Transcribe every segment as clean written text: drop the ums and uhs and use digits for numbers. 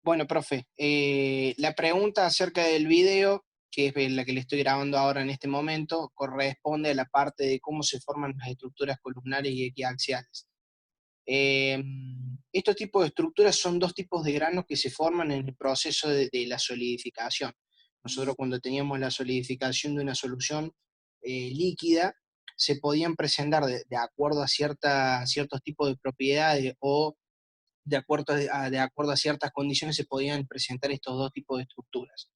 Bueno, profe, la pregunta acerca del video, que es la que le estoy grabando ahora en este momento, corresponde a la parte de cómo se forman las estructuras columnares y equiaxiales. Eh, Estos tipos de estructuras son dos tipos de granos que se forman en el proceso de la solidificación. Nosotros cuando teníamos la solidificación de una solución líquida, se podían presentar de acuerdo a ciertos tipos de propiedades o de acuerdo a ciertas condiciones se podían presentar estos dos tipos de estructuras.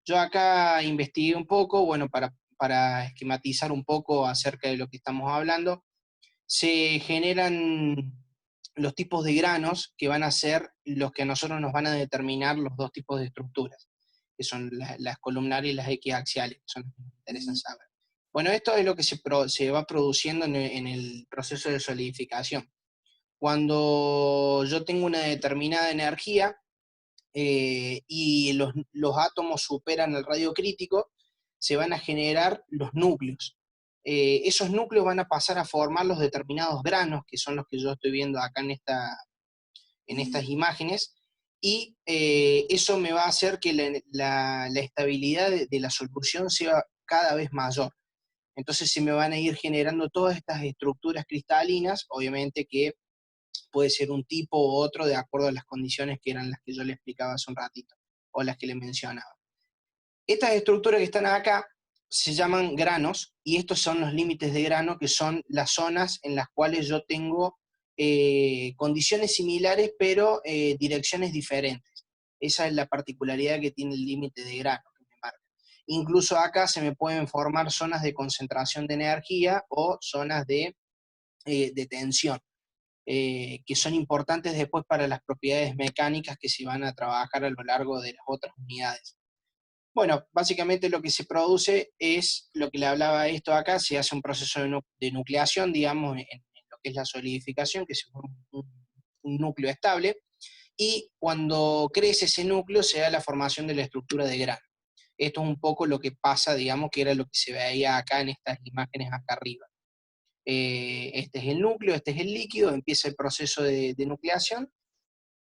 Yo acá investigué un poco, bueno, para esquematizar un poco acerca de lo que estamos hablando, se generan los tipos de granos que van a ser los que a nosotros nos van a determinar los dos tipos de estructuras, que son las columnares y las equiaxiales, que son las que nos interesan saber. Bueno, esto es lo que se va produciendo en el proceso de solidificación. Cuando yo tengo una determinada energía y los átomos superan el radio crítico, se van a generar los núcleos. Esos núcleos van a pasar a formar los determinados granos, que son los que yo estoy viendo acá en estas imágenes, y eso me va a hacer que la estabilidad de la solución sea cada vez mayor. Entonces se me van a ir generando todas estas estructuras cristalinas, obviamente que puede ser un tipo u otro de acuerdo a las condiciones que eran las que yo le explicaba hace un ratito, o las que le mencionaba. Estas estructuras que están acá se llaman granos, y estos son los límites de grano, que son las zonas en las cuales yo tengo condiciones similares, pero direcciones diferentes. Esa es la particularidad que tiene el límite de grano que me marca. Incluso acá se me pueden formar zonas de concentración de energía o zonas de tensión que son importantes después para las propiedades mecánicas que se van a trabajar a lo largo de las otras unidades. Bueno, básicamente lo que se produce es lo que le hablaba de esto acá, se hace un proceso de nucleación, digamos, en lo que es la solidificación, que se forma un núcleo estable, y cuando crece ese núcleo se da la formación de la estructura de grano. Esto es un poco lo que pasa, digamos, que era lo que se veía acá en estas imágenes acá arriba. Este es el núcleo, este es el líquido, empieza el proceso de nucleación,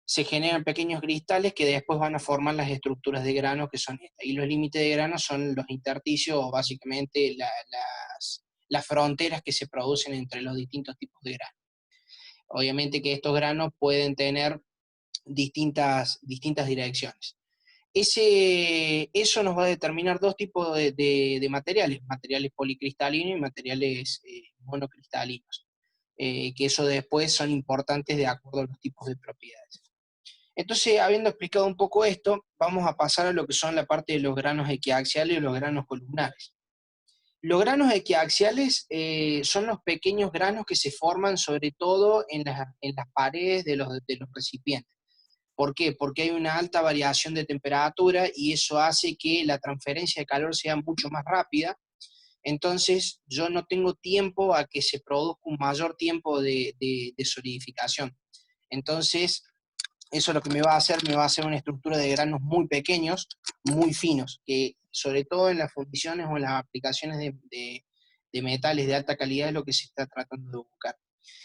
se generan pequeños cristales que después van a formar las estructuras de grano que son estas. Y los límites de grano son los intersticios o básicamente las fronteras que se producen entre los distintos tipos de grano. Obviamente que estos granos pueden tener distintas direcciones. Eso nos va a determinar dos tipos de materiales, materiales policristalinos y materiales monocristalinos, que eso después son importantes de acuerdo a los tipos de propiedades. Entonces, habiendo explicado un poco esto, vamos a pasar a lo que son la parte de los granos equiaxiales y los granos columnares. Los granos equiaxiales son los pequeños granos que se forman sobre todo en las paredes de los recipientes. ¿Por qué? Porque hay una alta variación de temperatura y eso hace que la transferencia de calor sea mucho más rápida. Entonces, yo no tengo tiempo a que se produzca un mayor tiempo de solidificación. Entonces, eso lo que me va a hacer una estructura de granos muy pequeños, muy finos, que sobre todo en las fundiciones o en las aplicaciones de metales de alta calidad es lo que se está tratando de buscar.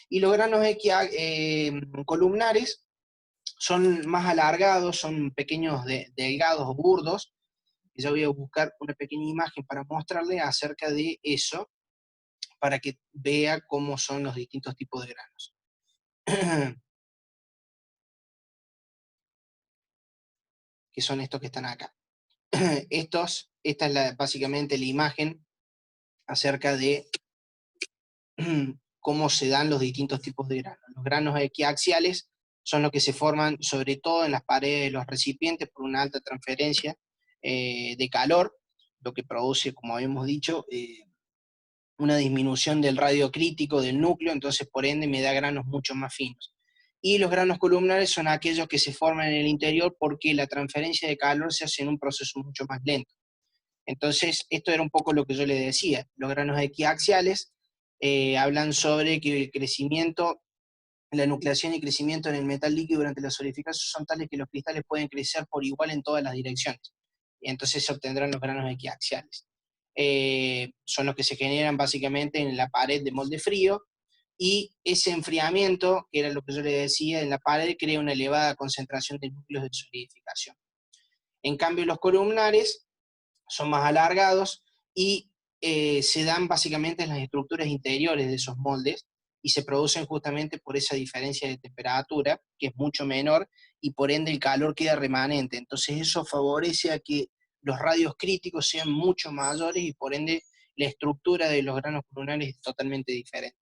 Y los granos columnares son más alargados, son pequeños, delgados o burdos. Ya voy a buscar una pequeña imagen para mostrarle acerca de eso, para que vea cómo son los distintos tipos de granos. Que son estos que están acá. Esta es básicamente la imagen acerca de cómo se dan los distintos tipos de granos. Los granos equiaxiales son los que se forman sobre todo en las paredes de los recipientes por una alta transferencia de calor, lo que produce, como habíamos dicho, una disminución del radio crítico del núcleo, entonces por ende me da granos mucho más finos. Y los granos columnares son aquellos que se forman en el interior porque la transferencia de calor se hace en un proceso mucho más lento. Entonces, esto era un poco lo que yo le decía. Los granos equiaxiales hablan sobre que el crecimiento, la nucleación y crecimiento en el metal líquido durante la solidificación son tales que los cristales pueden crecer por igual en todas las direcciones. Y entonces se obtendrán los granos equiaxiales. Son los que se generan básicamente en la pared de molde frío, y ese enfriamiento, que era lo que yo le decía, en la pared crea una elevada concentración de núcleos de solidificación. En cambio, los columnares son más alargados y se dan básicamente en las estructuras interiores de esos moldes y se producen justamente por esa diferencia de temperatura, que es mucho menor, y por ende el calor queda remanente. Entonces eso favorece a que los radios críticos sean mucho mayores y por ende la estructura de los granos columnares es totalmente diferente.